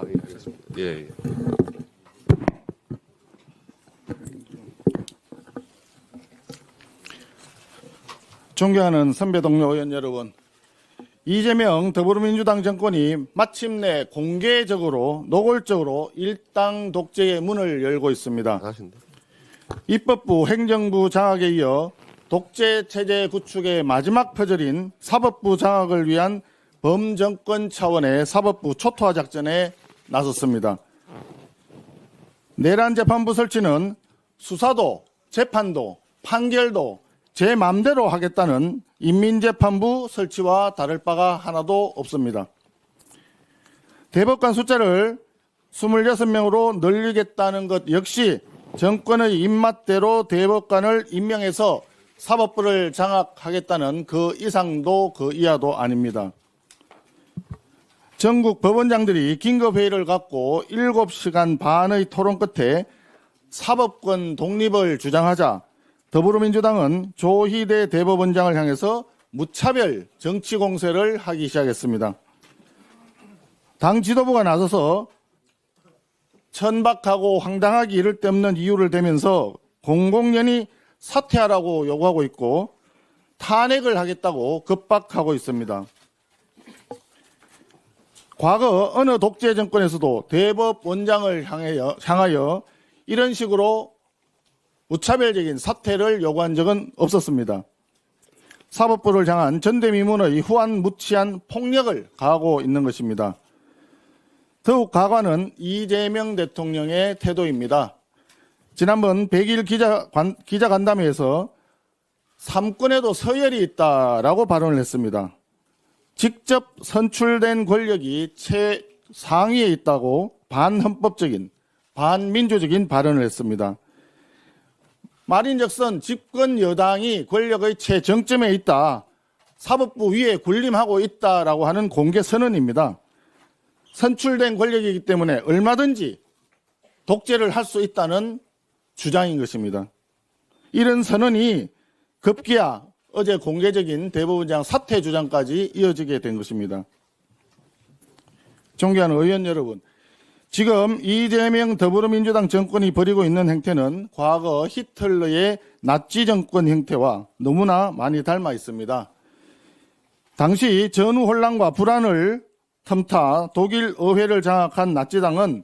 예, 알겠습니다. 예, 예. 존경하는 선배 동료 의원 여러분, 이재명 더불어민주당 정권이 마침내 공개적으로 노골적으로 일당 독재의 문을 열고 있습니다. 하신다. 입법부, 행정부 장악에 이어 독재 체제 구축의 마지막 퍼즐인 사법부 장악을 위한 범정권 차원의 사법부 초토화 작전에 나섰습니다. 내란 재판부 설치는 수사도, 재판도, 판결도 제 맘대로 하겠다는 인민재판부 설치와 다를 바가 하나도 없습니다. 대법관 숫자를 26명으로 늘리겠다는 것 역시 정권의 입맛대로 대법관을 임명해서 사법부를 장악하겠다는 그 이상도 그 이하도 아닙니다. 전국 법원장들이 긴급회의를 갖고 7시간 반의 토론 끝에 사법권 독립을 주장하자 더불어민주당은 조희대 대법원장을 향해서 무차별 정치 공세를 하기 시작했습니다. 당 지도부가 나서서 천박하고 황당하기 이를 데 없는 이유를 대면서 공공연히 사퇴하라고 요구하고 있고 탄핵을 하겠다고 급박하고 있습니다. 과거 어느 독재 정권에서도 대법원장을 향하여 이런 식으로 무차별적인 사퇴를 요구한 적은 없었습니다. 사법부를 향한 전대미문의 후한무치한 폭력을 가하고 있는 것입니다. 더욱 가관은 이재명 대통령의 태도입니다. 지난번 100일 기자간담회에서 삼권에도 서열이 있다라고 발언을 했습니다. 직접 선출된 권력이 최상위에 있다고 반헌법적인, 반민주적인 발언을 했습니다. 말인즉슨 집권 여당이 권력의 최정점에 있다, 사법부 위에 군림하고 있다라고 하는 공개 선언입니다. 선출된 권력이기 때문에 얼마든지 독재를 할 수 있다는 주장인 것입니다. 이런 선언이 급기야 어제 공개적인 대법원장 사퇴 주장까지 이어지게 된 것입니다. 존경하는 의원 여러분, 지금 이재명 더불어민주당 정권이 벌이고 있는 행태는 과거 히틀러의 나치 정권 형태와 너무나 많이 닮아 있습니다. 당시 전후 혼란과 불안을 틈타 독일 의회를 장악한 나치당은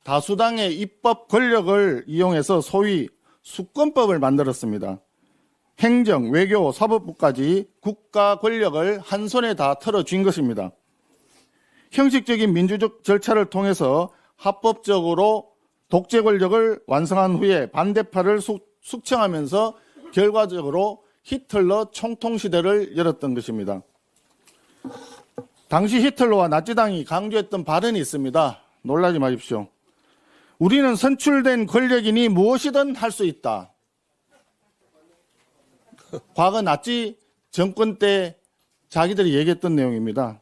다수당의 입법 권력을 이용해서 소위 수권법을 만들었습니다. 행정, 외교, 사법부까지 국가 권력을 한 손에 다 털어쥔 것입니다. 형식적인 민주적 절차를 통해서 합법적으로 독재 권력을 완성한 후에 반대파를 숙청하면서 결과적으로 히틀러 총통시대를 열었던 것입니다. 당시 히틀러와 나치당이 강조했던 발언이 있습니다. 놀라지 마십시오. 우리는 선출된 권력이니 무엇이든 할 수 있다. 과거 나치 정권 때 자기들이 얘기했던 내용입니다.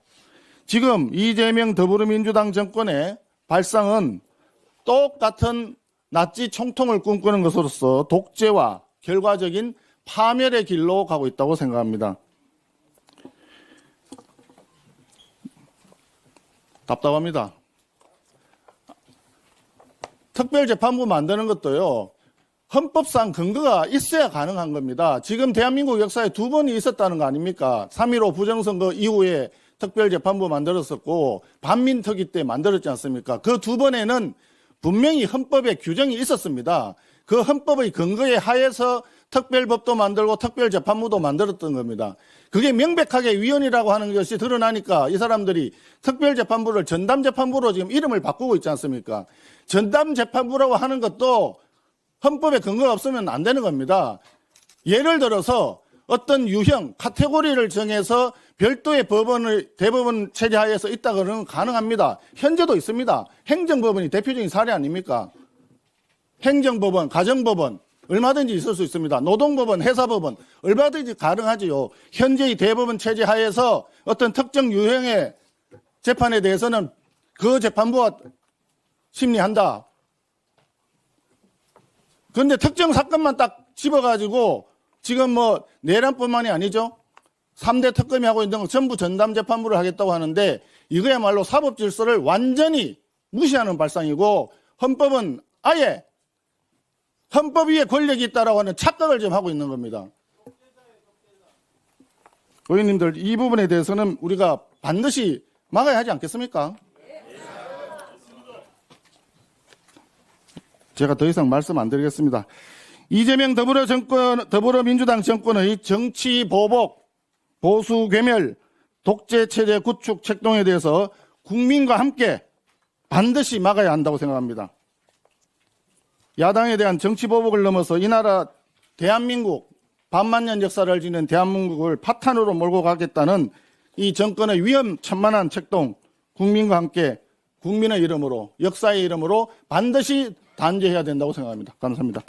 지금 이재명 더불어민주당 정권의 발상은 똑같은 나치 총통을 꿈꾸는 것으로서 독재와 결과적인 파멸의 길로 가고 있다고 생각합니다. 답답합니다. 특별재판부 만드는 것도요, 헌법상 근거가 있어야 가능한 겁니다. 지금 대한민국 역사에 2번이 있었다는 거 아닙니까? 3.15 부정선거 이후에 특별재판부 만들었었고 반민특위 때 만들었지 않습니까? 그 2번에는 분명히 헌법에 규정이 있었습니다. 그 헌법의 근거에 하에서 특별법도 만들고 특별재판부도 만들었던 겁니다. 그게 명백하게 위헌이라고 하는 것이 드러나니까 이 사람들이 특별재판부를 전담재판부로 지금 이름을 바꾸고 있지 않습니까? 전담재판부라고 하는 것도 헌법에 근거가 없으면 안 되는 겁니다. 예를 들어서 어떤 유형, 카테고리를 정해서 별도의 대법원 체제 하에서 있다고는 가능합니다. 현재도 있습니다. 행정법원이 대표적인 사례 아닙니까? 행정법원, 가정법원 얼마든지 있을 수 있습니다. 노동법원, 회사법원 얼마든지 가능하지요. 현재의 대법원 체제 하에서 어떤 특정 유형의 재판에 대해서는 그 재판부가 심리한다. 그런데 특정 사건만 딱 집어가지고 지금 뭐 내란뿐만이 아니죠. 3대 특검이 하고 있는 건 전부 전담재판부를 하겠다고 하는데 이거야말로 사법 질서를 완전히 무시하는 발상이고 헌법은 아예 헌법 위에 권력이 있다라고 하는 착각을 지금 하고 있는 겁니다. 의원님들 이 부분에 대해서는 우리가 반드시 막아야 하지 않겠습니까? 제가 더 이상 말씀 안 드리겠습니다. 이재명 더불어민주당 정권의 정치 보복, 보수 괴멸, 독재 체제 구축 책동에 대해서 국민과 함께 반드시 막아야 한다고 생각합니다. 야당에 대한 정치 보복을 넘어서 이 나라 대한민국 반만년 역사를 지닌 대한민국을 파탄으로 몰고 가겠다는 이 정권의 위험천만한 책동, 국민과 함께 국민의 이름으로, 역사의 이름으로 반드시 단죄해야 된다고 생각합니다. 감사합니다.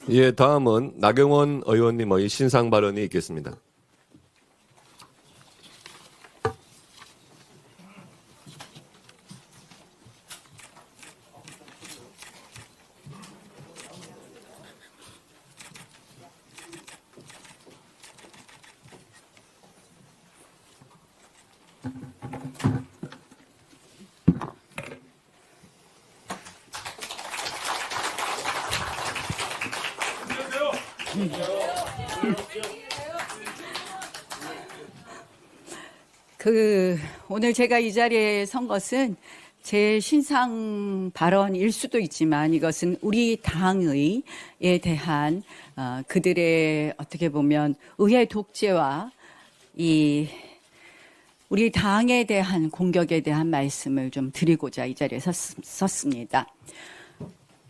예, 다음은 나경원 의원님의 신상 발언이 있겠습니다. 오늘 제가 이 자리에 선 것은 제 신상 발언일 수도 있지만 이것은 우리 당에 대한 그들의 어떻게 보면 의회 독재와 우리 당에 대한 공격에 대한 말씀을 좀 드리고자 이 자리에 섰습니다.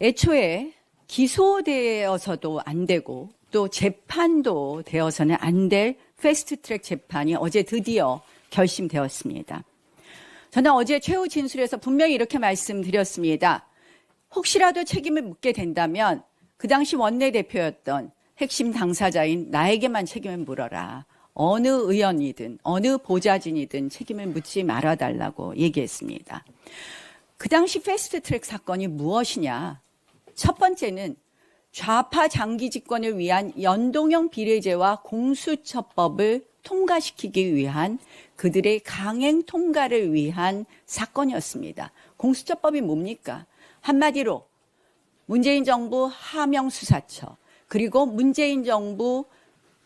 애초에 기소되어서도 안 되고 또 재판도 되어서는 안 될 패스트트랙 재판이 어제 드디어 결심되었습니다. 저는 어제 최후 진술에서 분명히 이렇게 말씀드렸습니다. 혹시라도 책임을 묻게 된다면 그 당시 원내대표였던 핵심 당사자인 나에게만 책임을 물어라. 어느 의원이든 어느 보좌진이든 책임을 묻지 말아달라고 얘기했습니다. 그 당시 패스트트랙 사건이 무엇이냐? 첫 번째는 좌파 장기 집권을 위한 연동형 비례제와 공수처법을 통과시키기 위한 그들의 강행 통과를 위한 사건이었습니다. 공수처법이 뭡니까? 한마디로 문재인 정부 하명수사처 그리고 문재인 정부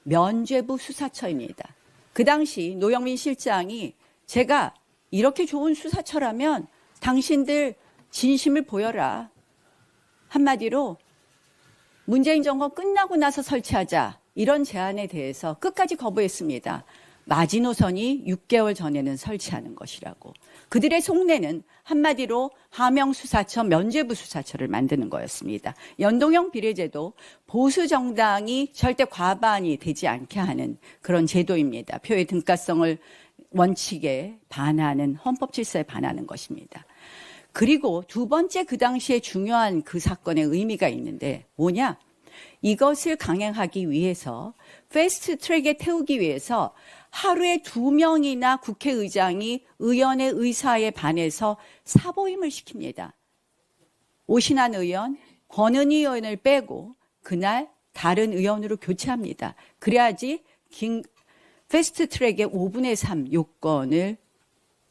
면죄부 수사처입니다. 그 당시 노영민 실장이 제가 이렇게 좋은 수사처라면 당신들 진심을 보여라. 한마디로 문재인 정권 끝나고 나서 설치하자. 이런 제안에 대해서 끝까지 거부했습니다. 마지노선이 6개월 전에는 설치하는 것이라고. 그들의 속내는 한마디로 하명수사처, 면죄부 수사처를 만드는 거였습니다. 연동형 비례제도 보수 정당이 절대 과반이 되지 않게 하는 그런 제도입니다. 표의 등가성을 원칙에 반하는 헌법 질서에 반하는 것입니다. 그리고 두 번째 그 당시에 중요한 그 사건의 의미가 있는데 뭐냐? 이것을 강행하기 위해서 패스트 트랙에 태우기 위해서 하루에 2명이나 국회의장이 의원의 의사에 반해서 사보임을 시킵니다. 오신환 의원, 권은희 의원을 빼고 그날 다른 의원으로 교체합니다. 그래야지 패스트 트랙의 5분의 3 요건을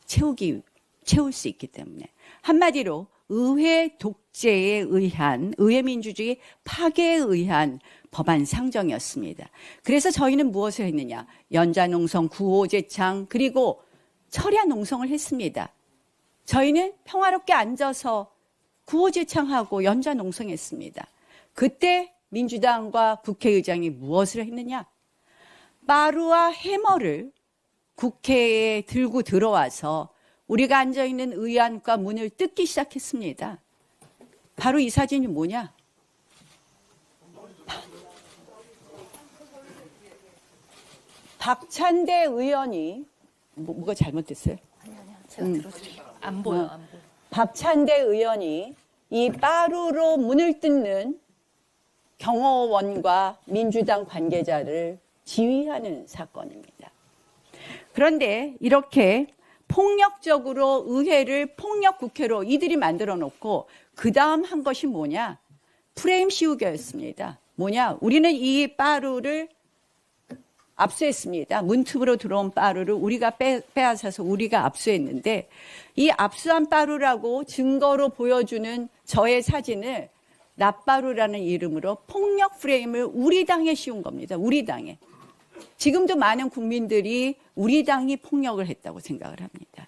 채울 수 있기 때문에. 한마디로 의회 독재에 의한, 의회 민주주의 파괴에 의한 법안 상정이었습니다. 그래서 저희는 무엇을 했느냐? 연자농성, 구호제창, 그리고 철야 농성을 했습니다. 저희는 평화롭게 앉아서 구호제창하고 연자농성했습니다. 그때 민주당과 국회의장이 무엇을 했느냐? 마루와 해머를 국회에 들고 들어와서 우리가 앉아있는 의안과 문을 뜯기 시작했습니다. 바로 이 사진이 뭐냐? 박찬대 의원이 뭐가 잘못됐어요? 아니요. 제가 들어드릴게요. 안 보여. 박찬대 의원이 이 빠루로 문을 뜯는 경호원과 민주당 관계자를 지휘하는 사건입니다. 그런데 이렇게 폭력적으로 의회를 폭력국회로 이들이 만들어 놓고 그 다음 한 것이 뭐냐? 프레임 씌우기였습니다. 뭐냐? 우리는 이 빠루를 압수했습니다. 문틈으로 들어온 빠루를 우리가 빼앗아서 우리가 압수했는데 이 압수한 빠루라고 증거로 보여주는 저의 사진을 납바루라는 이름으로 폭력 프레임을 우리 당에 씌운 겁니다. 우리 당에. 지금도 많은 국민들이 우리 당이 폭력을 했다고 생각을 합니다.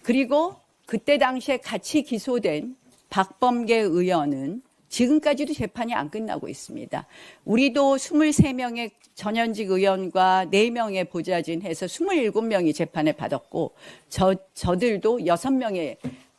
그리고 그때 당시에 같이 기소된 박범계 의원은 지금까지도 재판이 안 끝나고 있습니다. 우리도 23명의 전현직 의원과 4명의 보좌진 해서 27명이 재판을 받았고 저들도 6명의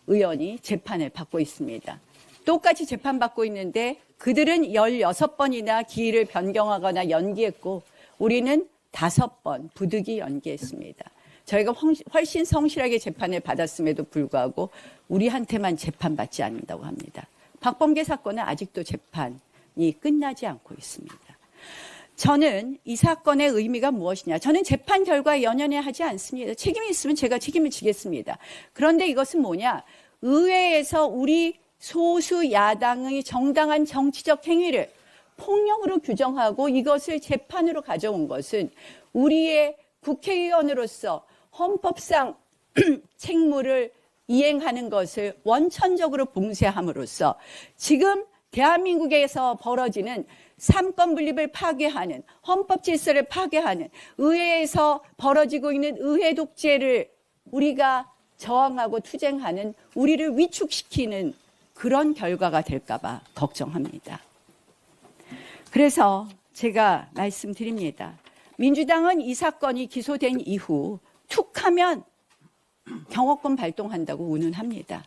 의원이 재판을 받고 있습니다. 똑같이 재판받고 있는데 그들은 16번이나 기일을 변경하거나 연기했고 우리는 5번 부득이 연기했습니다. 저희가 훨씬 성실하게 재판을 받았음에도 불구하고 우리한테만 재판받지 않는다고 합니다. 박범계 사건은 아직도 재판이 끝나지 않고 있습니다. 저는 이 사건의 의미가 무엇이냐. 저는 재판 결과에 연연해 하지 않습니다. 책임이 있으면 제가 책임을 지겠습니다. 그런데 이것은 뭐냐. 의회에서 우리 소수 야당의 정당한 정치적 행위를 폭력으로 규정하고 이것을 재판으로 가져온 것은 우리의 국회의원으로서 헌법상 책무를 이행하는 것을 원천적으로 봉쇄함으로써 지금 대한민국에서 벌어지는 삼권 분립을 파괴하는 헌법 질서를 파괴하는 의회에서 벌어지고 있는 의회 독재를 우리가 저항하고 투쟁하는 우리를 위축시키는 그런 결과가 될까 봐 걱정합니다. 그래서 제가 말씀드립니다. 민주당은 이 사건이 기소된 이후 툭 하면 경호권 발동한다고 운운합니다.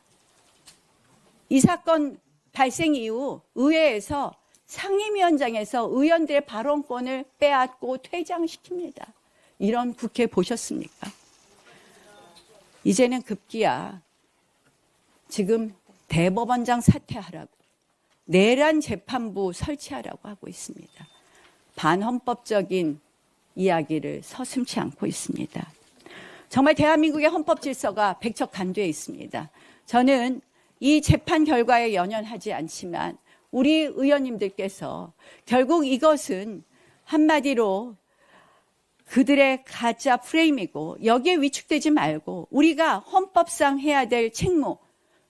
이 사건 발생 이후 의회에서 상임위원장에서 의원들의 발언권을 빼앗고 퇴장시킵니다. 이런 국회 보셨습니까? 이제는 급기야 지금 대법원장 사퇴하라고 내란 재판부 설치하라고 하고 있습니다. 반헌법적인 이야기를 서슴지 않고 있습니다. 정말 대한민국의 헌법 질서가 백척간두에 있습니다. 저는 이 재판 결과에 연연하지 않지만 우리 의원님들께서 결국 이것은 한마디로 그들의 가짜 프레임이고 여기에 위축되지 말고 우리가 헌법상 해야 될 책무,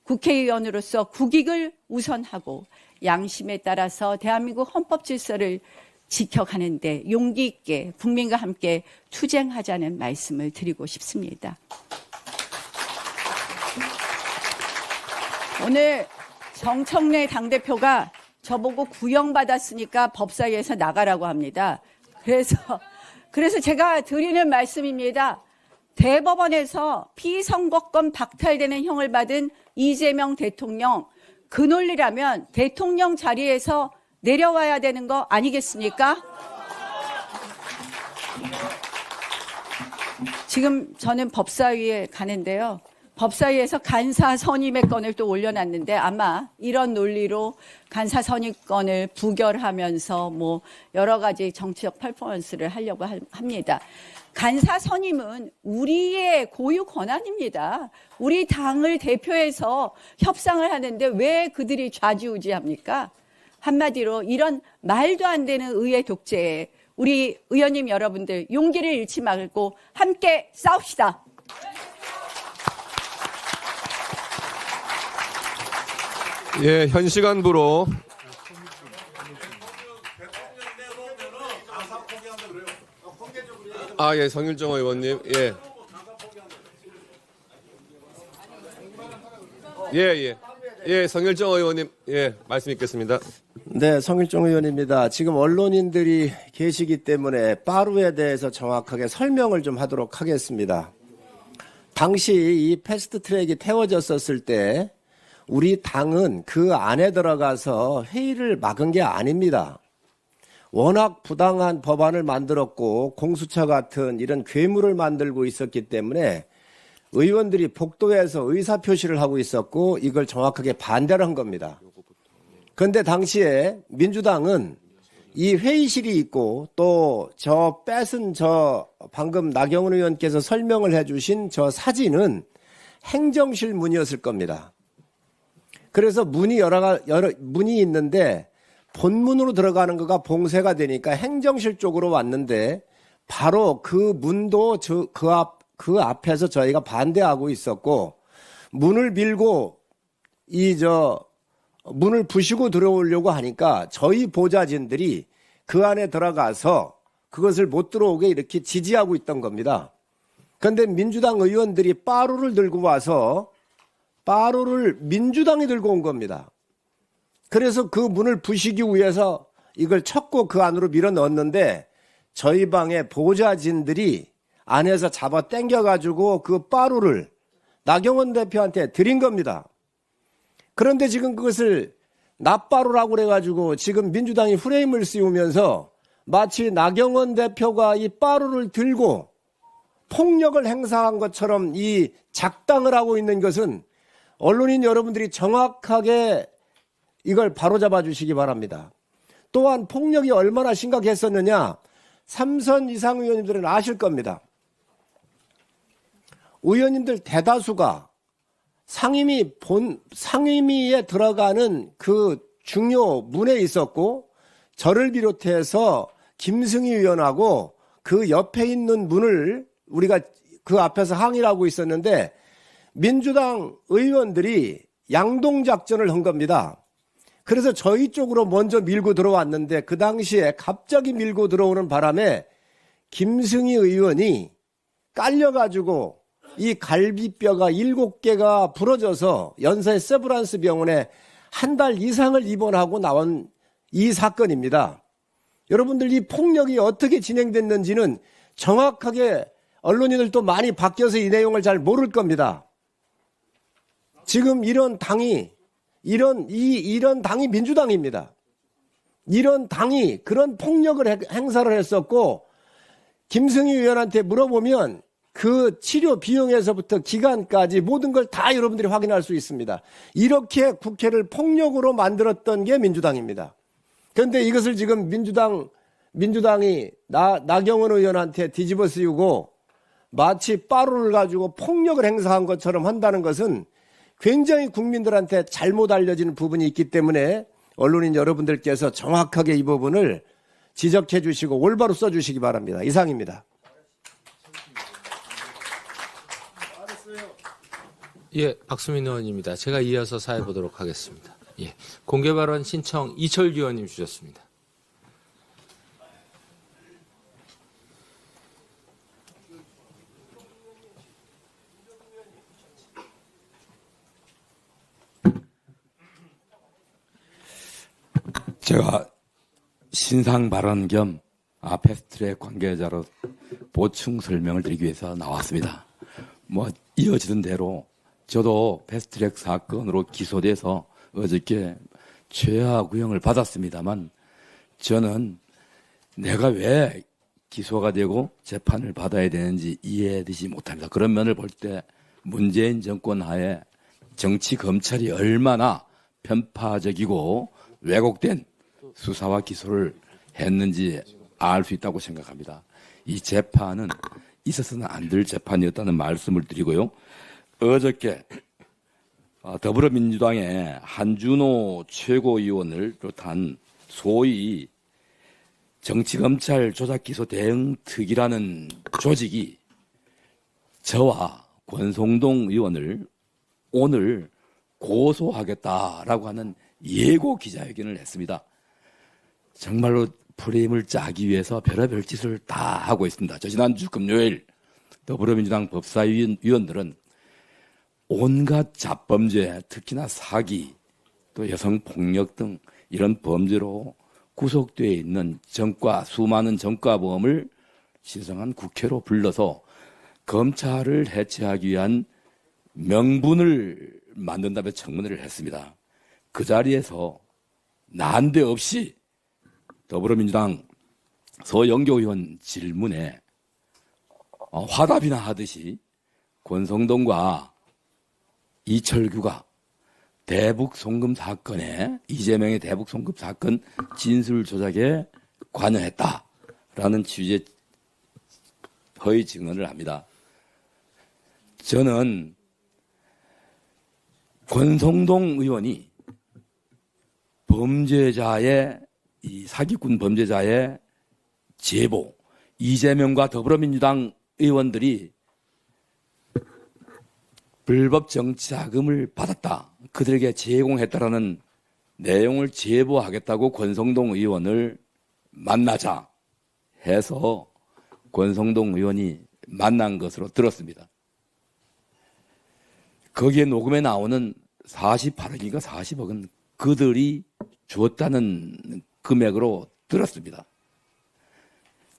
국회의원으로서 국익을 우선하고 양심에 따라서 대한민국 헌법 질서를 지켜가는데 용기 있게 국민과 함께 투쟁하자는 말씀을 드리고 싶습니다. 오늘 정청래 당대표가 저보고 구형받았으니까 법사위에서 나가라고 합니다. 그래서 제가 드리는 말씀입니다. 대법원에서 피선거권 박탈되는 형을 받은 이재명 대통령, 그 논리라면 대통령 자리에서 내려와야 되는 거 아니겠습니까? 지금 저는 법사위에 가는데요. 법사위에서 간사 선임의 건을 또 올려놨는데 아마 이런 논리로 간사 선임권을 부결하면서 뭐 여러 가지 정치적 퍼포먼스를 하려고 합니다. 간사 선임은 우리의 고유 권한입니다. 우리 당을 대표해서 협상을 하는데 왜 그들이 좌지우지합니까? 한마디로 이런 말도 안 되는 의회 독재에 우리 의원님 여러분들 용기를 잃지 말고 함께 싸웁시다. 예, 현 시간부로 예, 성일정 의원님, 성일정 의원님, 말씀 있겠습니다. 네, 성일종 의원입니다. 지금 언론인들이 계시기 때문에 빠루에 대해서 정확하게 설명을 좀 하도록 하겠습니다. 당시 이 패스트트랙이 태워졌었을 때 우리 당은 그 안에 들어가서 회의를 막은 게 아닙니다. 워낙 부당한 법안을 만들었고 공수처 같은 이런 괴물을 만들고 있었기 때문에 의원들이 복도에서 의사표시를 하고 있었고 이걸 정확하게 반대를 한 겁니다. 그런데 당시에 민주당은 이 회의실이 있고 또 저 방금 나경원 의원께서 설명을 해주신 저 사진은 행정실 문이었을 겁니다. 그래서 문이 문이 있는데 본문으로 들어가는 거가 봉쇄가 되니까 행정실 쪽으로 왔는데 바로 그 문도 그 앞에서 저희가 반대하고 있었고 문을 밀고 문을 부시고 들어오려고 하니까 저희 보좌진들이 그 안에 들어가서 그것을 못 들어오게 이렇게 지지하고 있던 겁니다. 그런데 민주당 의원들이 빠루를 들고 와서 빠루를 민주당이 들고 온 겁니다. 그래서 그 문을 부시기 위해서 이걸 쳤고 그 안으로 밀어 넣었는데 저희 방의 보좌진들이 안에서 잡아 당겨가지고 그 빠루를 나경원 대표한테 드린 겁니다. 그런데 지금 그것을 납바루라고 그래가지고 지금 민주당이 프레임을 씌우면서 마치 나경원 대표가 이 빠루를 들고 폭력을 행사한 것처럼 이 작당을 하고 있는 것은 언론인 여러분들이 정확하게 이걸 바로잡아 주시기 바랍니다. 또한 폭력이 얼마나 심각했었느냐, 삼선 이상 의원님들은 아실 겁니다. 의원님들 대다수가 상임위에 들어가는 그 중요 문에 있었고 저를 비롯해서 김승희 의원하고 그 옆에 있는 문을 우리가 그 앞에서 항의를 하고 있었는데 민주당 의원들이 양동작전을 한 겁니다. 그래서 저희 쪽으로 먼저 밀고 들어왔는데 그 당시에 갑자기 밀고 들어오는 바람에 김승희 의원이 깔려가지고 이 갈비뼈가 7개가 부러져서 연세 세브란스 병원에 한 달 이상을 입원하고 나온 이 사건입니다. 여러분들 이 폭력이 어떻게 진행됐는지는 정확하게 언론인들도 많이 바뀌어서 이 내용을 잘 모를 겁니다. 지금 이런 당이 민주당입니다. 이런 당이 그런 폭력을 행사를 했었고 김승희 의원한테 물어보면 그 치료 비용에서부터 기간까지 모든 걸 다 여러분들이 확인할 수 있습니다. 이렇게 국회를 폭력으로 만들었던 게 민주당입니다. 그런데 이것을 지금 민주당이 나경원 의원한테 뒤집어 씌우고 마치 빠루를 가지고 폭력을 행사한 것처럼 한다는 것은 굉장히 국민들한테 잘못 알려지는 부분이 있기 때문에 언론인 여러분들께서 정확하게 이 부분을 지적해 주시고 올바로 써주시기 바랍니다. 이상입니다. 예, 박수민 의원입니다. 제가 이어서 사회 보도록 하겠습니다. 예, 공개 발언 신청 이철규 의원님 주셨습니다. 제가 신상 발언 겸 패스트트랙 관계자로 보충 설명을 드리기 위해서 나왔습니다. 이어지던 대로 저도 패스트트랙 사건으로 기소돼서 어저께 최하 구형을 받았습니다만 저는 내가 왜 기소가 되고 재판을 받아야 되는지 이해되지 못합니다. 그런 면을 볼 때 문재인 정권 하에 정치 검찰이 얼마나 편파적이고 왜곡된 수사와 기소를 했는지 알 수 있다고 생각합니다. 이 재판은 있어서는 안 될 재판이었다는 말씀을 드리고요. 어저께 더불어민주당의 한준호 최고위원을 비롯한 소위 정치검찰 조작기소 대응특위라는 조직이 저와 권성동 의원을 오늘 고소하겠다라고 하는 예고 기자회견을 했습니다. 정말로 프레임을 짜기 위해서 별의별 짓을 다 하고 있습니다. 지난주 금요일 더불어민주당 법사위원들은 온갖 자범죄, 특히나 사기, 또 여성폭력 등 이런 범죄로 구속되어 있는 수많은 전과범을 신성한 국회로 불러서 검찰을 해체하기 위한 명분을 만든다며 청문회를 했습니다. 그 자리에서 난데없이 더불어민주당 서영교 의원 질문에 화답이나 하듯이 권성동과 이철규가 대북 송금 사건에 이재명의 대북 송금 사건 진술 조작에 관여했다라는 취지의 허위 증언을 합니다. 저는 권성동 의원이 범죄자의 이 사기꾼 범죄자의 제보, 이재명과 더불어민주당 의원들이 불법 정치자금을 받았다, 그들에게 제공했다라는 내용을 제보하겠다고 권성동 의원을 만나자 해서 권성동 의원이 만난 것으로 들었습니다. 거기에 녹음에 나오는 48억인가 40억은 그들이 주었다는 금액으로 들었습니다.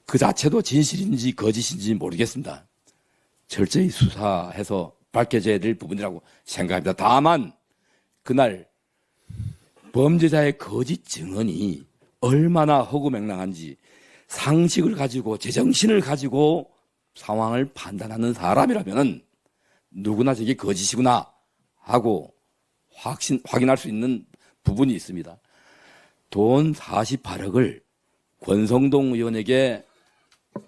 그 자체도 진실인지 거짓인지 모르겠습니다. 철저히 수사해서 밝혀져야 될 부분이라고 생각합니다. 다만 그날 범죄자의 거짓 증언이 얼마나 허구맹랑한지 상식을 가지고 제정신을 가지고 상황을 판단하는 사람이라면 누구나 저게 거짓이구나 하고 확인할 수 있는 부분이 있습니다. 돈 48억을 권성동 의원에게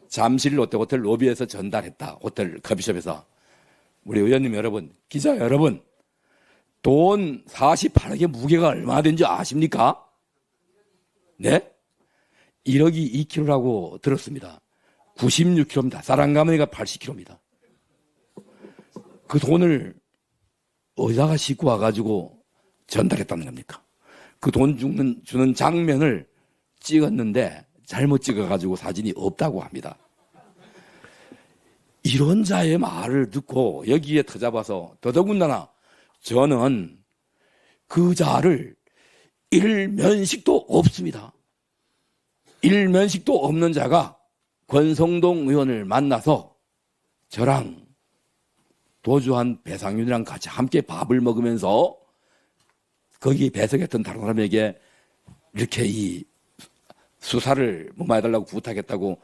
잠실 롯데호텔 로비에서 전달했다. 호텔 커피숍에서. 우리 의원님 여러분, 기자 여러분, 돈 48억의 무게가 얼마나 되는지 아십니까? 네? 1억이 2kg라고 들었습니다. 96kg입니다. 쌀한가마니가 80kg입니다. 그 돈을 어디다가 싣고 와가지고 전달했다는 겁니까? 그 돈 주는 장면을 찍었는데 잘못 찍어가지고 사진이 없다고 합니다. 이런 자의 말을 듣고 여기에 터잡아서 더더군다나 저는 그 자를 일면식도 없습니다. 일면식도 없는 자가 권성동 의원을 만나서 저랑 도주한 배상윤이랑 같이 함께 밥을 먹으면서 거기 배석했던 다른 사람에게 이렇게 이 수사를 무마해달라고 부탁했다고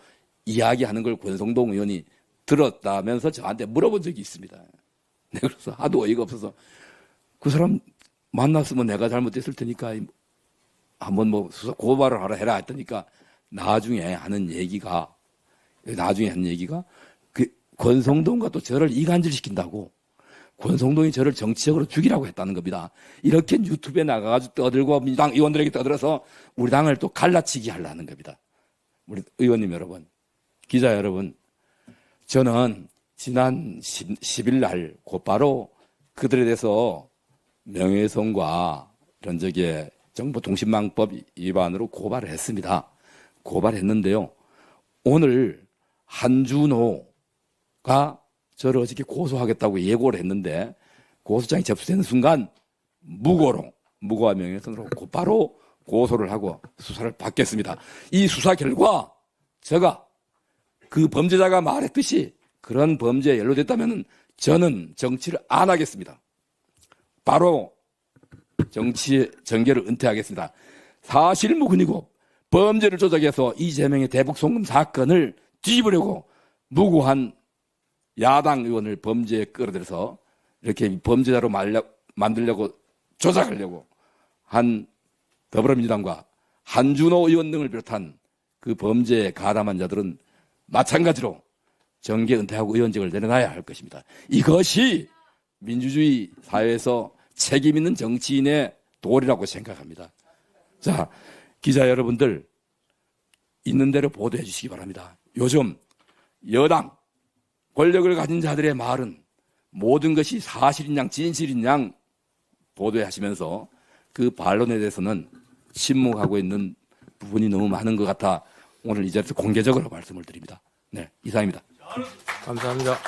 이야기하는 걸 권성동 의원이 들었다면서 저한테 물어본 적이 있습니다. 네, 그래서 하도 어이가 없어서 그 사람 만났으면 내가 잘못했을 테니까 한번 뭐 수사 고발을 하라 해라 했더니까 나중에 한 얘기가 그 권성동과 또 저를 이간질시킨다고 권성동이 저를 정치적으로 죽이라고 했다는 겁니다. 이렇게 유튜브에 나가가지고 떠들고 민주당 의원들에게 떠들어서 우리 당을 또 갈라치기 하려는 겁니다. 우리 의원님 여러분, 기자 여러분, 저는 지난 10일 날 곧바로 그들에 대해서 명예훼손과 이런 정보통신망법 위반으로 고발을 했습니다. 고발했는데요. 오늘 한준호가 저를 어저께 고소하겠다고 예고를 했는데 고소장이 접수되는 순간 무고와 명예훼손으로 곧바로 고소를 하고 수사를 받겠습니다. 이 수사 결과 제가 그 범죄자가 말했듯이 그런 범죄에 연루됐다면 저는 정치를 안 하겠습니다. 바로 정치 정계를 은퇴하겠습니다. 사실무근이고 범죄를 조작해서 이재명의 대북 송금 사건을 뒤집으려고 무고한 야당 의원을 범죄에 끌어들여서 이렇게 범죄자로 만들려고 조작하려고 한 더불어민주당과 한준호 의원 등을 비롯한 그 범죄에 가담한 자들은 마찬가지로 정계 은퇴하고 의원직을 내려놔야 할 것입니다. 이것이 민주주의 사회에서 책임 있는 정치인의 도리라고 생각합니다. 자, 기자 여러분들 있는 대로 보도해 주시기 바랍니다. 요즘 여당 권력을 가진 자들의 말은 모든 것이 사실인 양 진실인 양 보도하시면서 그 반론에 대해서는 침묵하고 있는 부분이 너무 많은 것 같아 오늘 이 자리에서 공개적으로 말씀을 드립니다. 네, 이상입니다. 감사합니다.